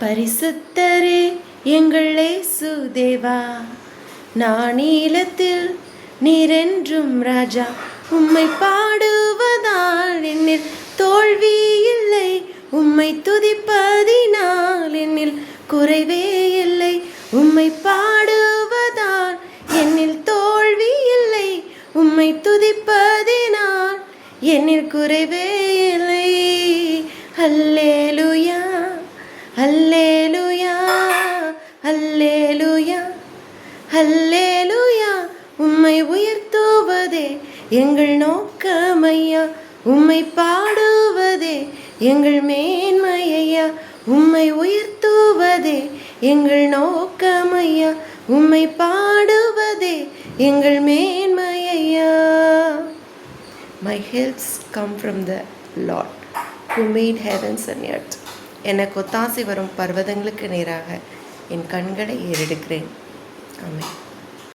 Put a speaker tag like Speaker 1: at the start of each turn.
Speaker 1: பரிசுத்தரே எங்கள் இயேசு தேவா, நானீலத்தில் நீரென்றும் ராஜா. உம்மை பாடுவதால் என்னில் தோல்வி இல்லை, உம்மை துதிப்பதினால் என்னில் குறைவே இல்லை. உம்மை பாடுவதால் என்னில் தோல்வி இல்லை, உம்மை துதிப்பதினால் என்னில் குறைவே இல்லை. அல்லேலூயா அல்லேலூயா அல்லேலூயா அல்லேலூயா. உம்மை உயர்த்துவதே எங்கள் நோக்கமையா, உம்மை பாடுவதே எங்கள் மேன்மையா. உம்மை உயர்த்துவதே எங்கள் நோக்கமையா, உம்மை பாடுவதே எங்கள் மேன்மையா. My helps come from the Lord who made heavens and earth. எனக்கு ஒத்தாசை வரும் பர்வதங்களுக்கு நேராக என் கண்களை ஏறெடுக்கிறேன். ஆமென்.